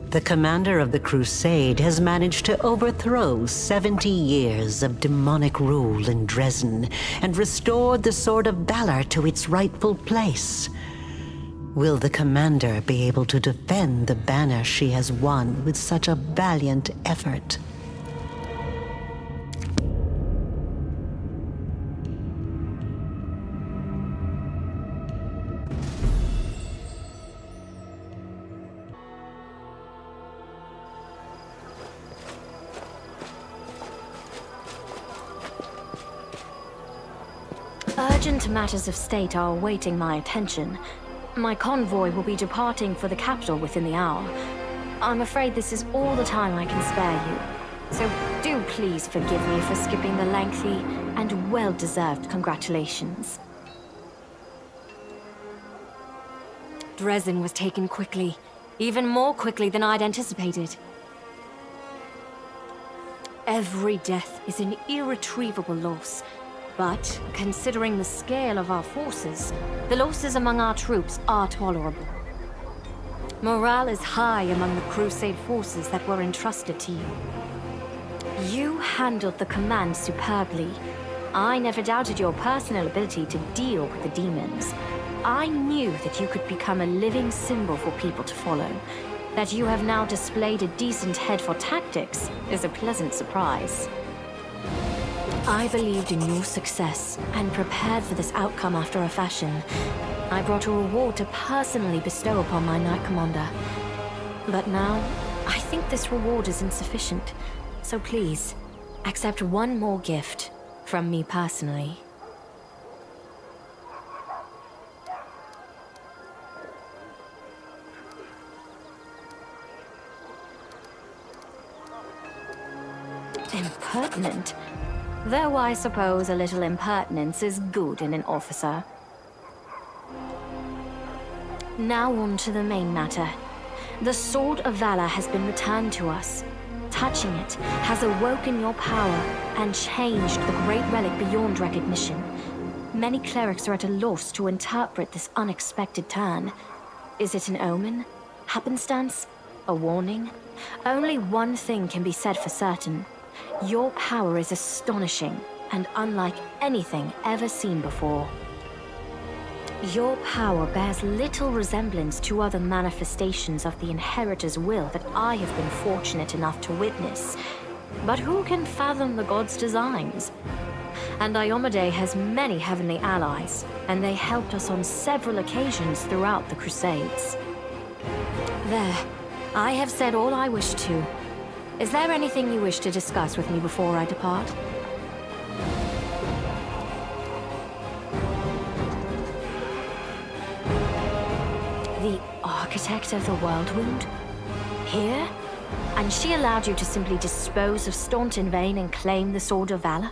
The commander of the crusade has managed to overthrow 70 years of demonic rule in Dresden and restored the Sword of Valor to its rightful place. Will the commander be able to defend the banner she has won with such a valiant effort? Urgent matters of state are awaiting my attention. My convoy will be departing for the capital within the hour. I'm afraid this is all the time I can spare you. So do please forgive me for skipping the lengthy and well-deserved congratulations. Dresden was taken quickly, even more quickly than I'd anticipated. Every death is an irretrievable loss. But, considering the scale of our forces, the losses among our troops are tolerable. Morale is high among the Crusade forces that were entrusted to you. You handled the command superbly. I never doubted your personal ability to deal with the demons. I knew that you could become a living symbol for people to follow. That you have now displayed a decent head for tactics is a pleasant surprise. I believed in your success and prepared for this outcome after a fashion. I brought a reward to personally bestow upon my Knight Commander. But now, I think this reward is insufficient. So please, accept one more gift from me personally. Impertinent? Though I suppose a little impertinence is good in an officer. Now on to the main matter. The Sword of Valor has been returned to us. Touching it has awoken your power and changed the great relic beyond recognition. Many clerics are at a loss to interpret this unexpected turn. Is it an omen? Happenstance? A warning? Only one thing can be said for certain. Your power is astonishing and unlike anything ever seen before. Your power bears little resemblance to other manifestations of the Inheritor's will that I have been fortunate enough to witness. But who can fathom the god's designs? And Iomade has many heavenly allies, and they helped us on several occasions throughout the Crusades. There, I have said all I wish to. Is there anything you wish to discuss with me before I depart? The architect of the Worldwound? Here? And she allowed you to simply dispose of Staunton Vane and claim the Sword of Valor?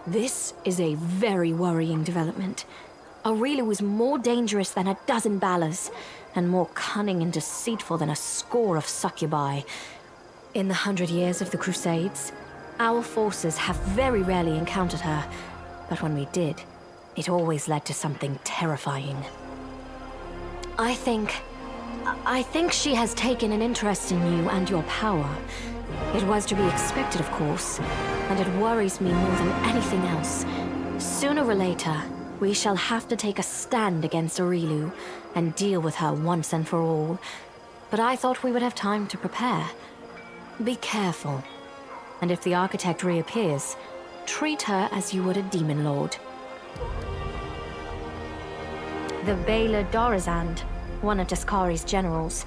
This is a very worrying development. Areelu is more dangerous than a dozen Balors, and more cunning and deceitful than a score of succubi. In the 100 years of the Crusades, our forces have very rarely encountered her, but when we did, it always led to something terrifying. I think she has taken an interest in you and your power. It was to be expected, of course, and it worries me more than anything else. Sooner or later, we shall have to take a stand against Areelu and deal with her once and for all. But I thought we would have time to prepare. Be careful. And if the architect reappears, treat her as you would a demon lord. The Baylor Dorazand, one of Daskari's generals.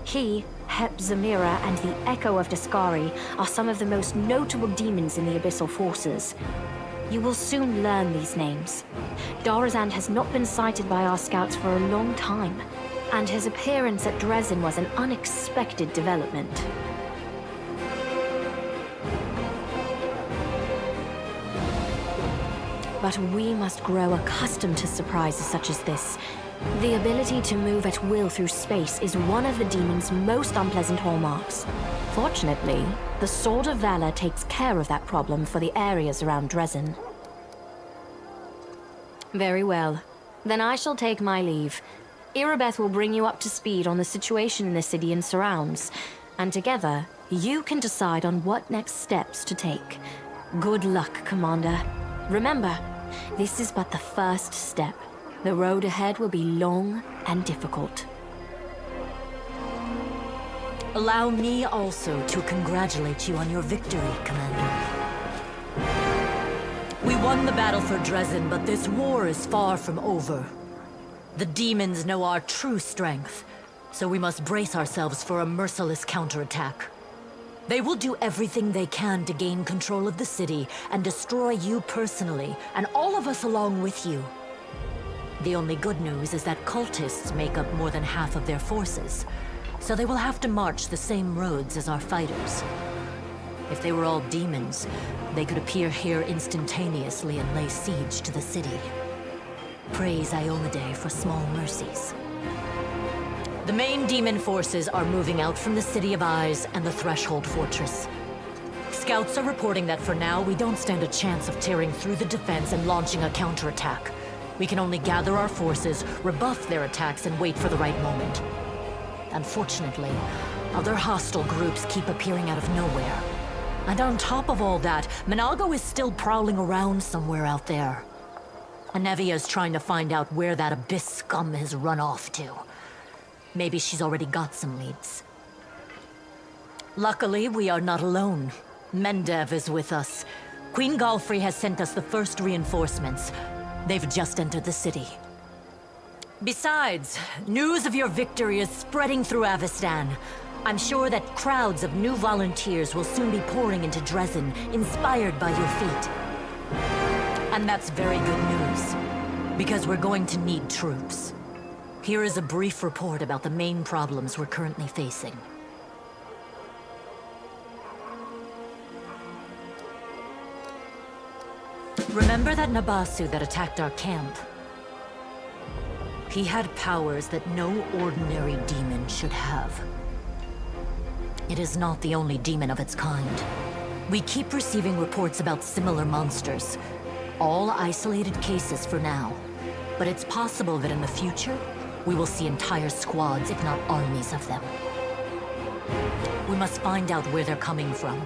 He, Hep Zamira, and the Echo of Daskari are some of the most notable demons in the Abyssal Forces. You will soon learn these names. Dorazand has not been sighted by our scouts for a long time, and his appearance at Dresden was an unexpected development. But we must grow accustomed to surprises such as this. The ability to move at will through space is one of the demon's most unpleasant hallmarks. Fortunately, the Sword of Valor takes care of that problem for the areas around Dresden. Very well. Then I shall take my leave. Irabeth will bring you up to speed on the situation in the city and surrounds, and together, you can decide on what next steps to take. Good luck, Commander. Remember, this is but the first step. The road ahead will be long and difficult. Allow me also to congratulate you on your victory, Commander. We won the battle for Dresden, but this war is far from over. The demons know our true strength, so we must brace ourselves for a merciless counterattack. They will do everything they can to gain control of the city and destroy you personally, and all of us along with you. The only good news is that cultists make up more than half of their forces, so they will have to march the same roads as our fighters. If they were all demons, they could appear here instantaneously and lay siege to the city. Praise Iomedae for small mercies. The main demon forces are moving out from the City of Eyes and the Threshold Fortress. Scouts are reporting that for now, we don't stand a chance of tearing through the defense and launching a counterattack. We can only gather our forces, rebuff their attacks, and wait for the right moment. Unfortunately, other hostile groups keep appearing out of nowhere. And on top of all that, Minago is still prowling around somewhere out there. Anevia is trying to find out where that Abyss scum has run off to. Maybe she's already got some leads. Luckily, we are not alone. Mendev is with us. Queen Galfrey has sent us the first reinforcements. They've just entered the city. Besides, news of your victory is spreading through Avestan. I'm sure that crowds of new volunteers will soon be pouring into Dresden, inspired by your feat. And that's very good news, because we're going to need troops. Here is a brief report about the main problems we're currently facing. Remember that Nabasu that attacked our camp? He had powers that no ordinary demon should have. It is not the only demon of its kind. We keep receiving reports about similar monsters. All isolated cases for now. But it's possible that in the future, we will see entire squads, if not armies of them. We must find out where they're coming from.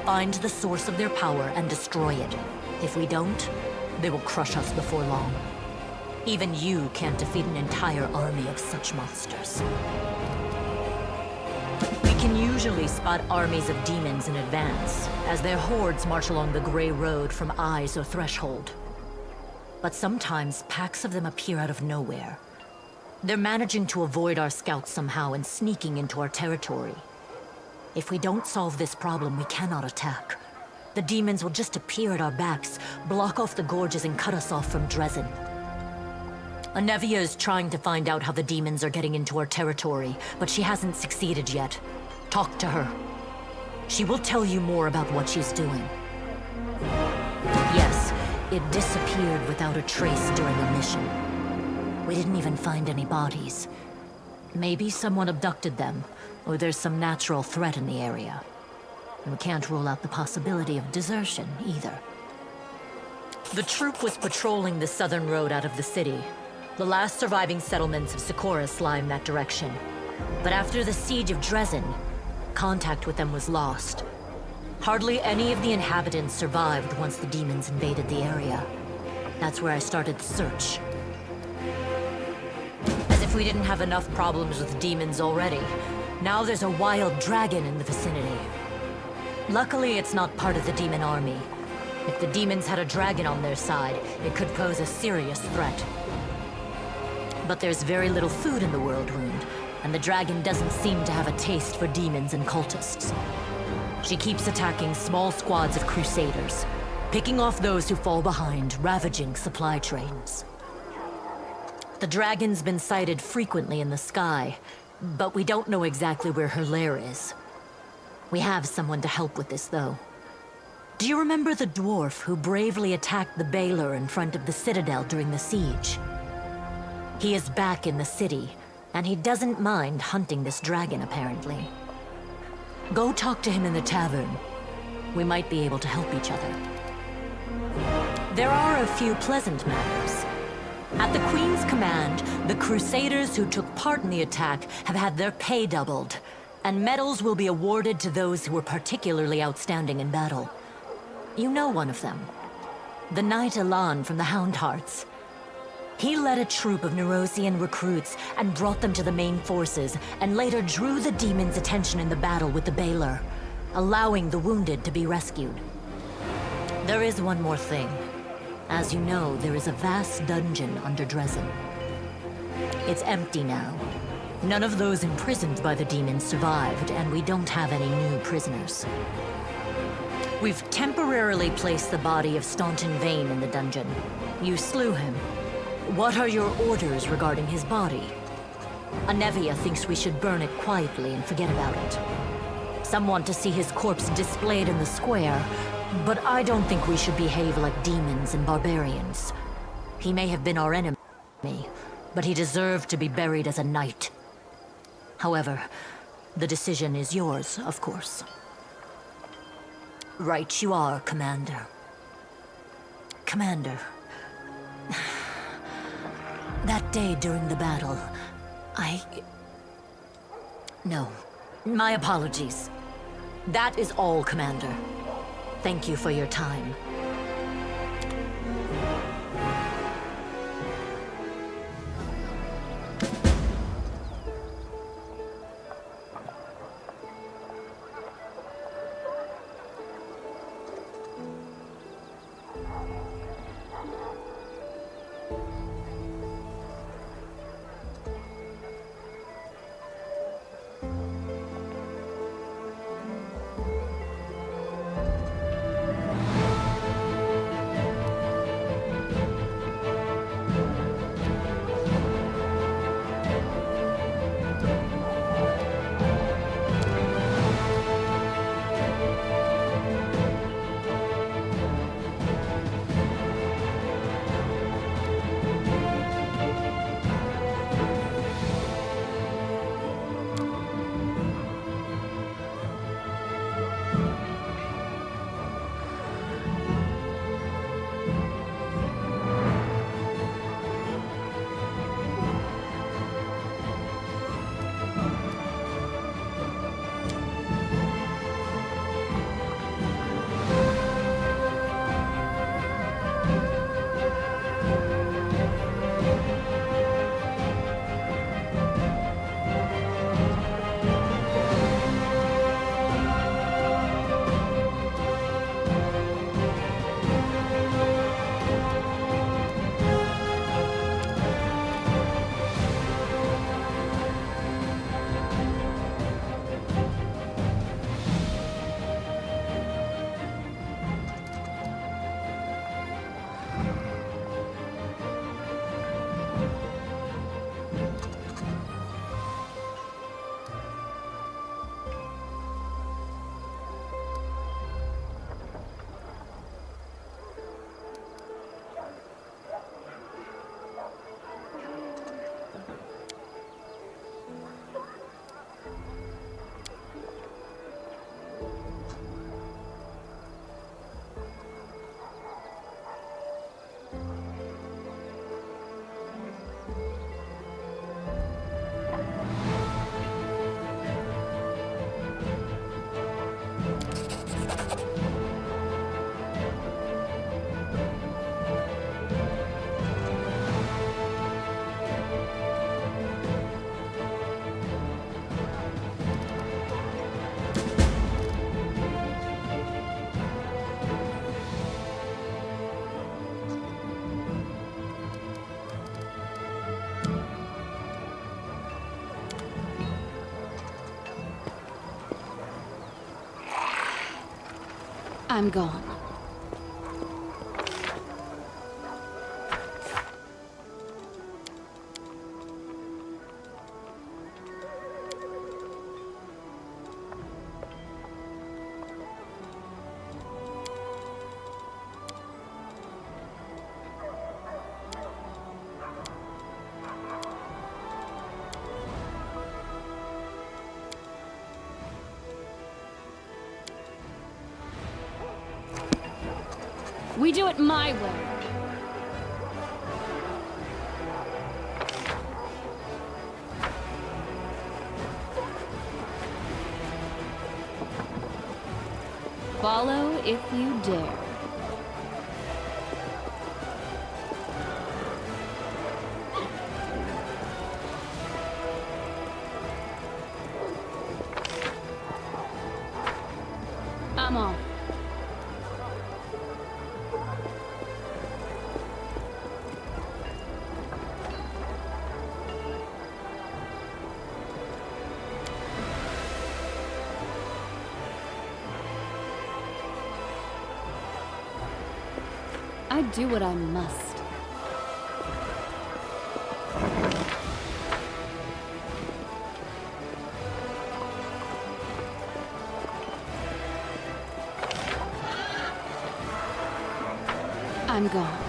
Find the source of their power and destroy it. If we don't, they will crush us before long. Even you can't defeat an entire army of such monsters. We can usually spot armies of demons in advance, as their hordes march along the Grey Road from Eyes or Threshold. But sometimes packs of them appear out of nowhere. They're managing to avoid our scouts somehow and sneaking into our territory. If we don't solve this problem, we cannot attack. The demons will just appear at our backs, block off the gorges and cut us off from Dresden. Anevia is trying to find out how the demons are getting into our territory, but she hasn't succeeded yet. Talk to her. She will tell you more about what she's doing. Yes, it disappeared without a trace during a mission. We didn't even find any bodies. Maybe someone abducted them, or there's some natural threat in the area. And we can't rule out the possibility of desertion, either. The troop was patrolling the southern road out of the city. The last surviving settlements of Sikoris lie in that direction. But after the siege of Dresden, contact with them was lost. Hardly any of the inhabitants survived once the demons invaded the area. That's where I started the search. As if we didn't have enough problems with demons already. Now there's a wild dragon in the vicinity. Luckily, it's not part of the demon army. If the demons had a dragon on their side, it could pose a serious threat. But there's very little food in the World Wound, and the dragon doesn't seem to have a taste for demons and cultists. She keeps attacking small squads of crusaders, picking off those who fall behind, ravaging supply trains. The dragon's been sighted frequently in the sky, but we don't know exactly where her lair is. We have someone to help with this, though. Do you remember the dwarf who bravely attacked the Baylor in front of the Citadel during the siege? He is back in the city, and he doesn't mind hunting this dragon, apparently. Go talk to him in the tavern. We might be able to help each other. There are a few pleasant matters. At the Queen's command, the Crusaders who took part in the attack have had their pay doubled, and medals will be awarded to those who were particularly outstanding in battle. You know one of them. The Knight Elan from the Hound Hearts. He led a troop of Nerosian recruits and brought them to the main forces, and later drew the demons' attention in the battle with the Baylor, allowing the wounded to be rescued. There is one more thing. As you know, there is a vast dungeon under Dresden. It's empty now. None of those imprisoned by the demons survived, and we don't have any new prisoners. We've temporarily placed the body of Staunton Vane in the dungeon. You slew him. What are your orders regarding his body? Anevia thinks we should burn it quietly and forget about it. Some want to see his corpse displayed in the square, but I don't think we should behave like demons and barbarians. He may have been our enemy, but he deserved to be buried as a knight. However, the decision is yours, of course. Right you are, Commander. Commander. That day during the battle, No. My apologies. That is all, Commander. Thank you for your time. I'm gone. We do it my way. Follow if you dare. I'm off. I do what I must. I'm gone.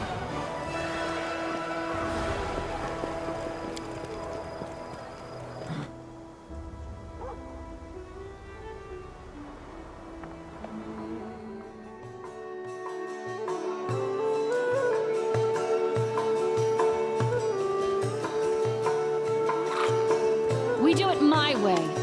We do it my way.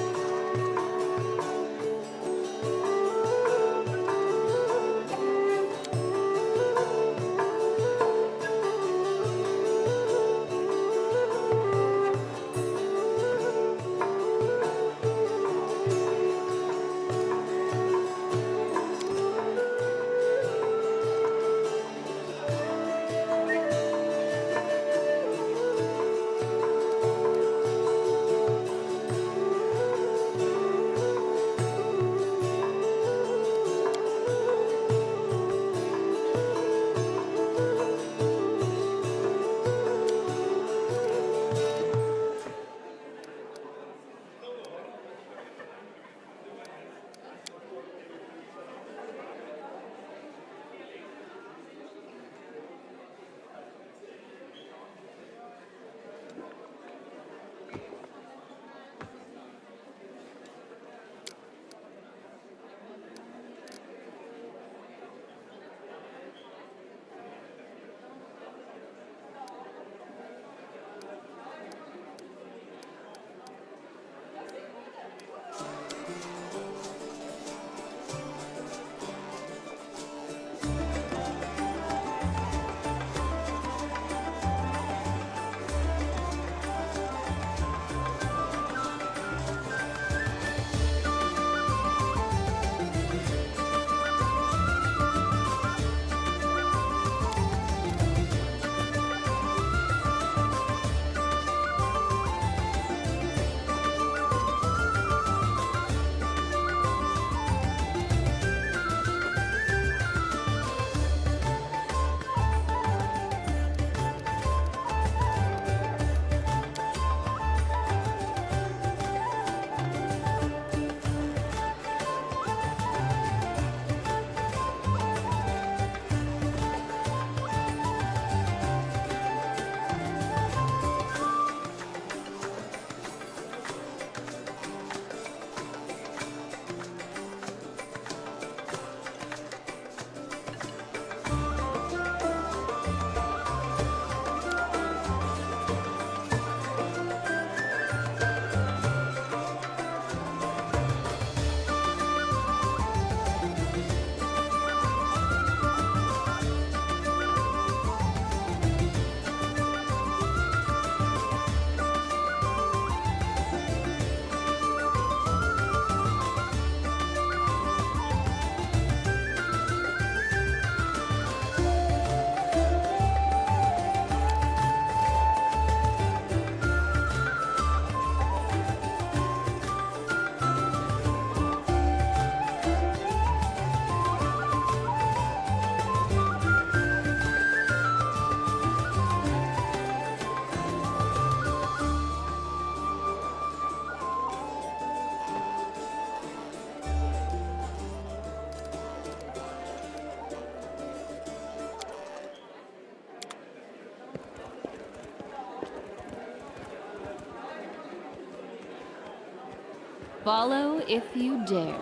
Follow if you dare.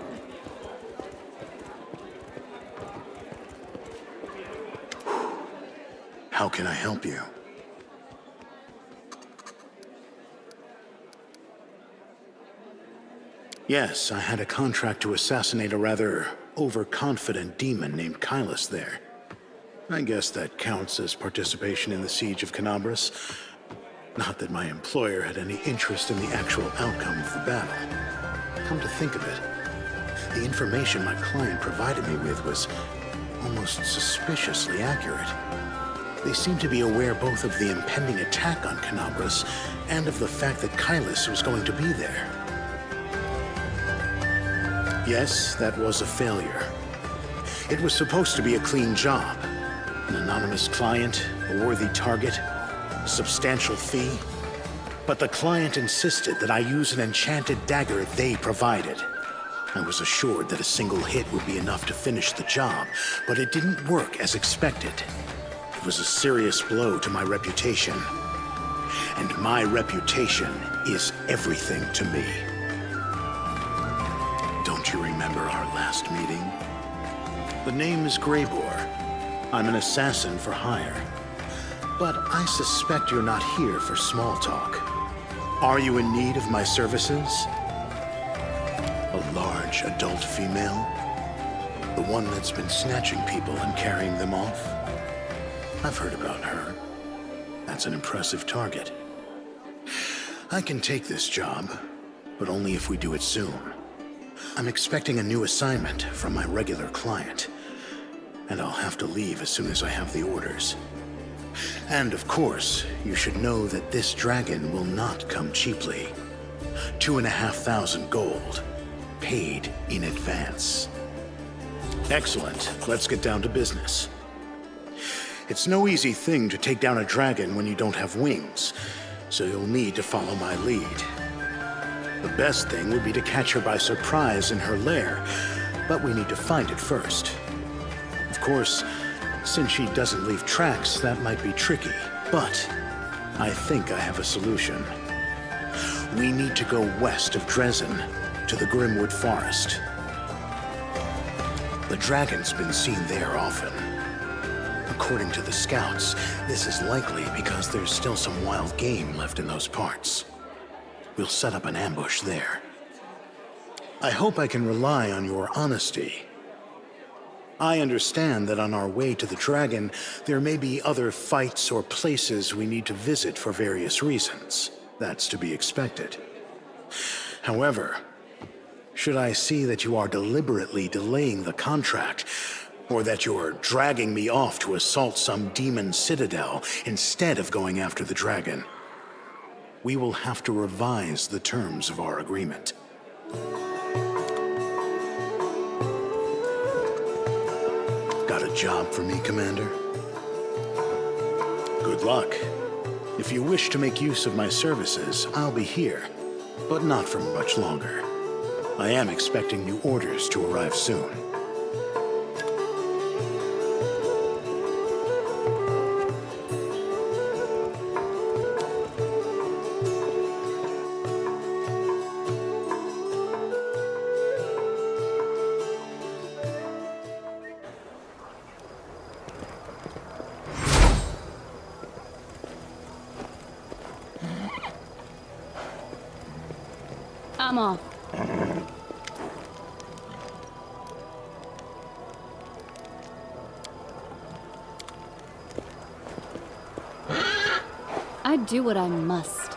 How can I help you? Yes, I had a contract to assassinate a rather overconfident demon named Kylus there. I guess that counts as participation in the siege of Canabras. Not that my employer had any interest in the actual outcome of the battle. Come to think of it, the information my client provided me with was almost suspiciously accurate. They seemed to be aware both of the impending attack on Canabras and of the fact that Kylus was going to be there. Yes, that was a failure. It was supposed to be a clean job. An anonymous client, a worthy target, a substantial fee. But the client insisted that I use an enchanted dagger they provided. I was assured that a single hit would be enough to finish the job, but it didn't work as expected. It was a serious blow to my reputation. And my reputation is everything to me. Don't you remember our last meeting? The name is Greybor. I'm an assassin for hire. But I suspect you're not here for small talk. Are you in need of my services? A large adult female? The one that's been snatching people and carrying them off? I've heard about her. That's an impressive target. I can take this job, but only if we do it soon. I'm expecting a new assignment from my regular client, and I'll have to leave as soon as I have the orders. And of course, you should know that this dragon will not come cheaply. 2,500 gold, paid in advance. Excellent. Let's get down to business. It's no easy thing to take down a dragon when you don't have wings, so you'll need to follow my lead. The best thing would be to catch her by surprise in her lair, but we need to find it first. Of course, since she doesn't leave tracks, that might be tricky, but I think I have a solution. We need to go west of Dresden, to the Grimwood Forest. The dragon's been seen there often. According to the scouts, this is likely because there's still some wild game left in those parts. We'll set up an ambush there. I hope I can rely on your honesty. I understand that on our way to the dragon, there may be other fights or places we need to visit for various reasons. That's to be expected. However, should I see that you are deliberately delaying the contract, or that you're dragging me off to assault some demon citadel instead of going after the dragon, we will have to revise the terms of our agreement. Got a job for me, Commander? Good luck. If you wish to make use of my services, I'll be here, but not for much longer. I am expecting new orders to arrive soon. I'm off. I do what I must.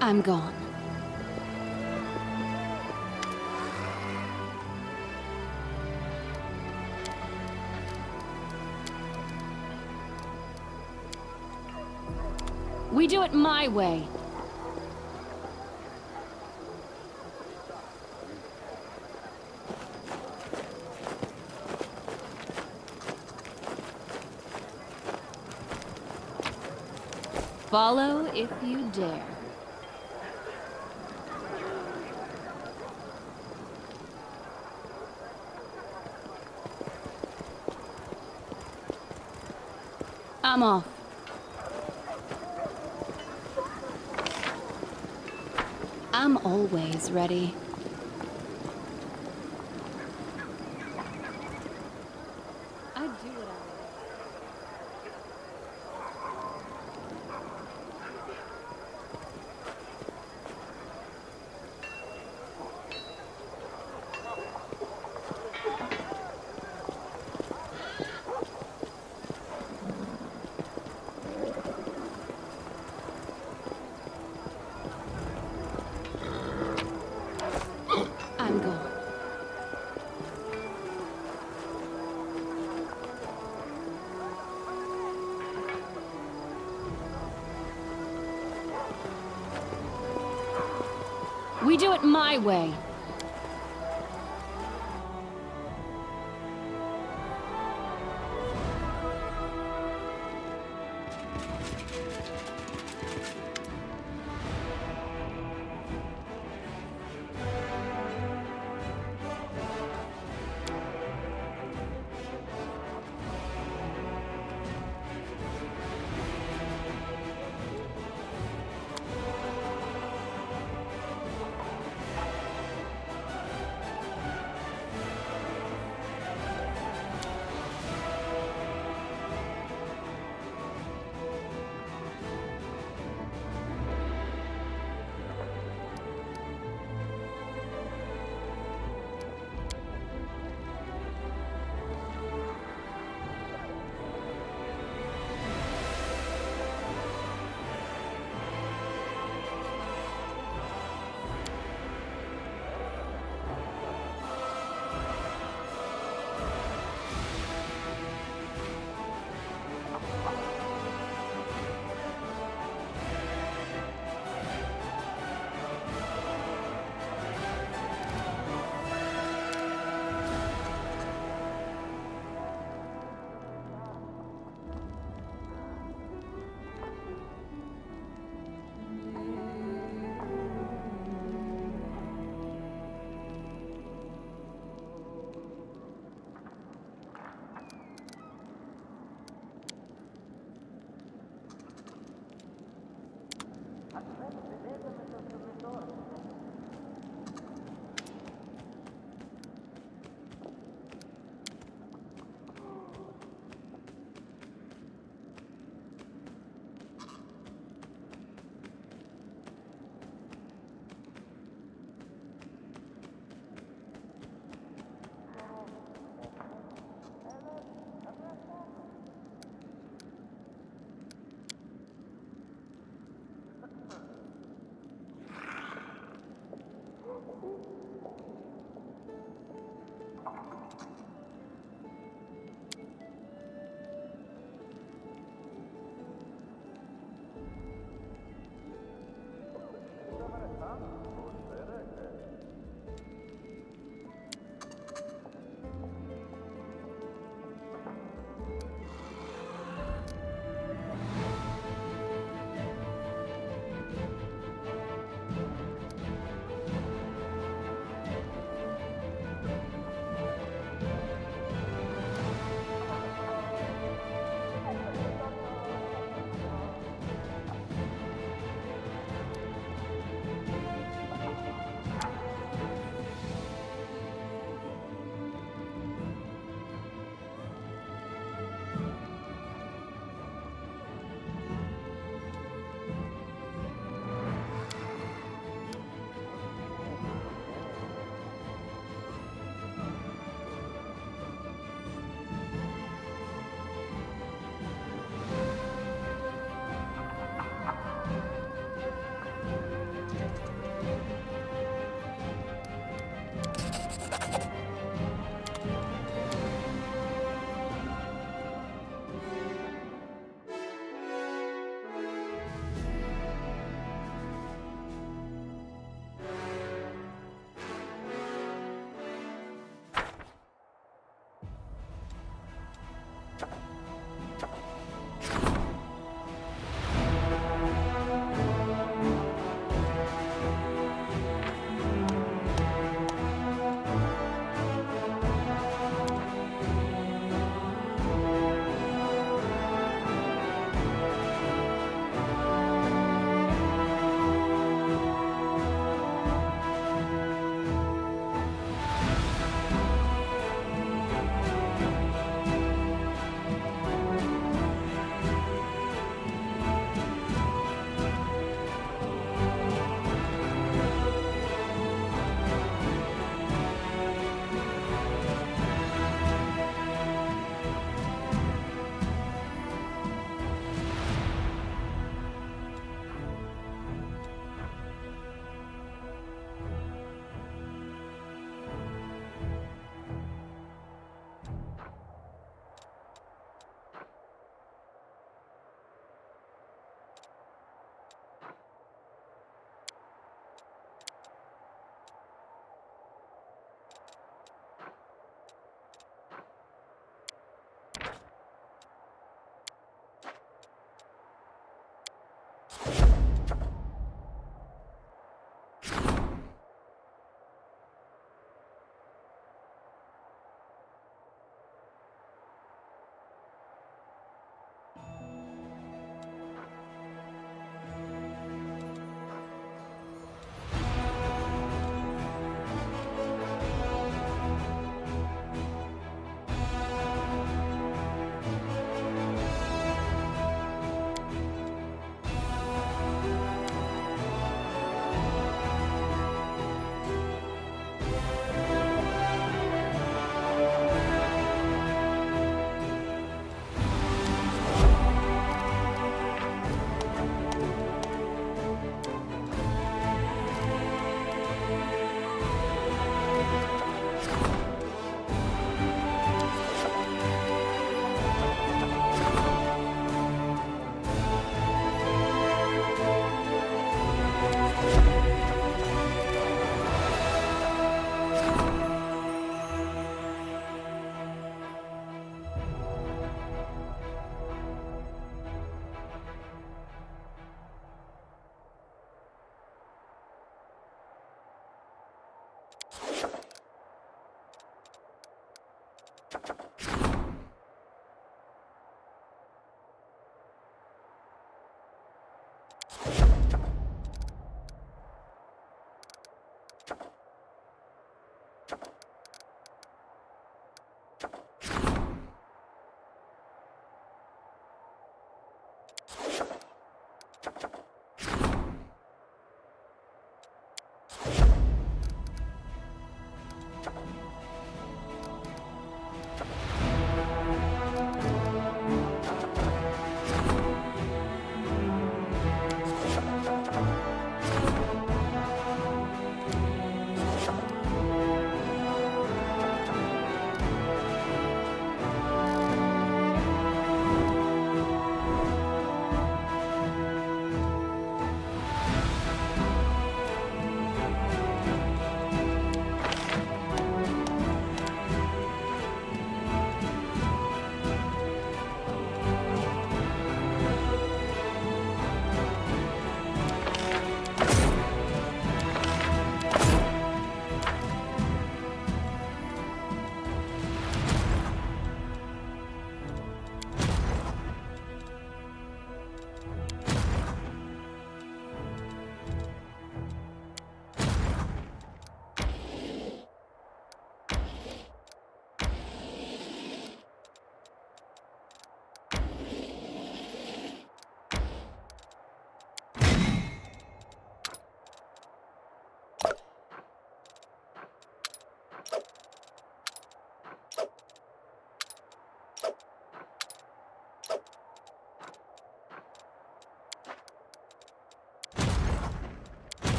I'm gone. We do it my way. Follow if you dare. I'm off. I'm always ready. I do what I I'm gone. We do it my way.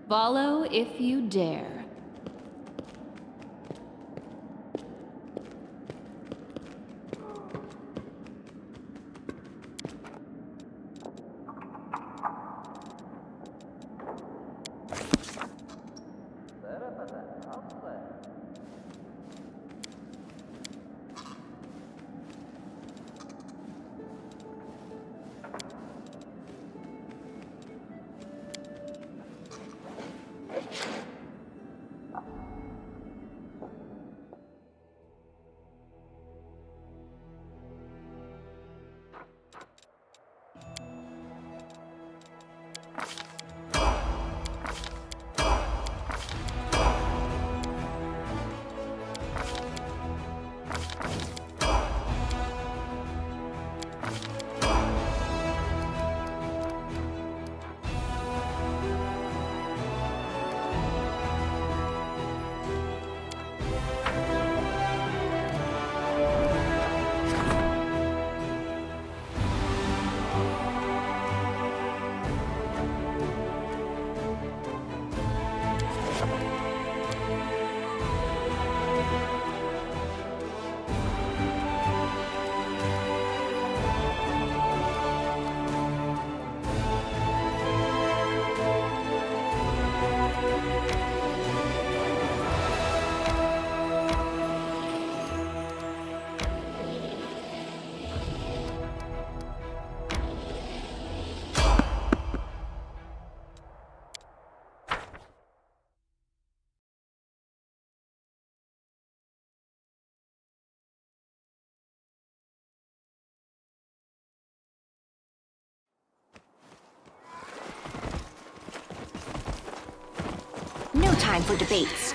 Follow if you dare. No time for debates.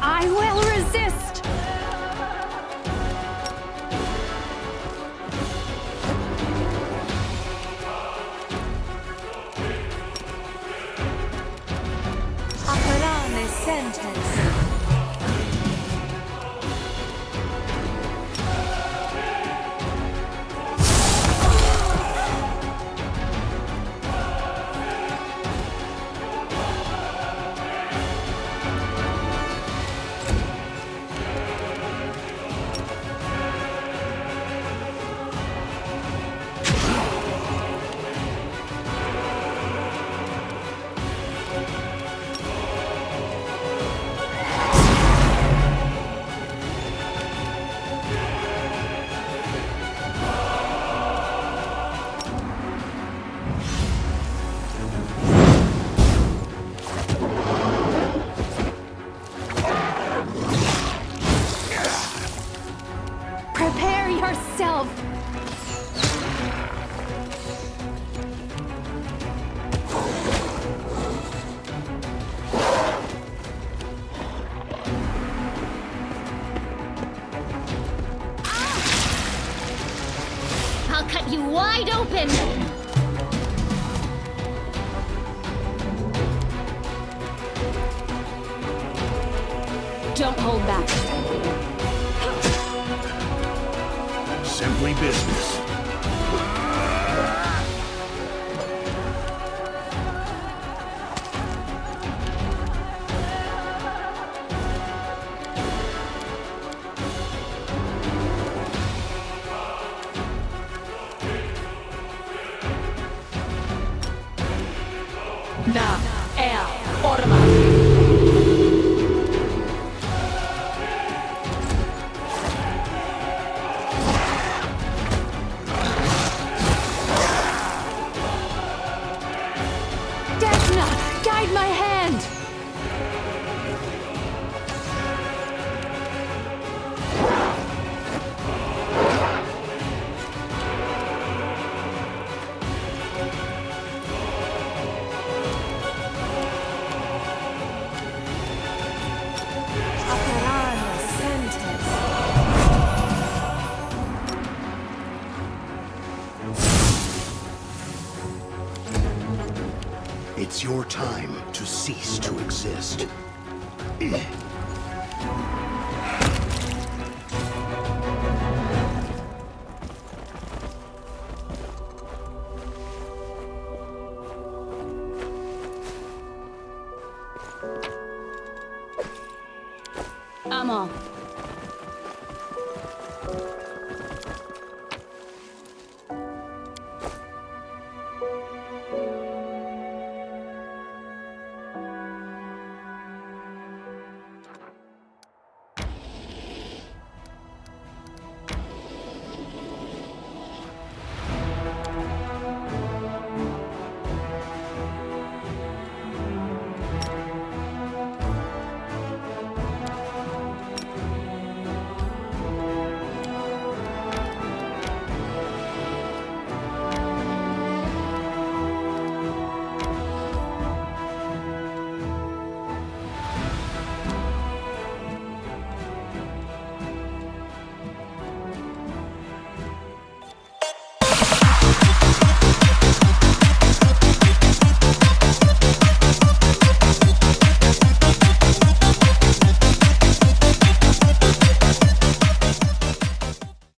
I will resist! Operare sentence. Prepare yourself! I'll cut you wide open! Don't hold back. Simply business. Na, orma. It's your time to cease to exist. I'm off.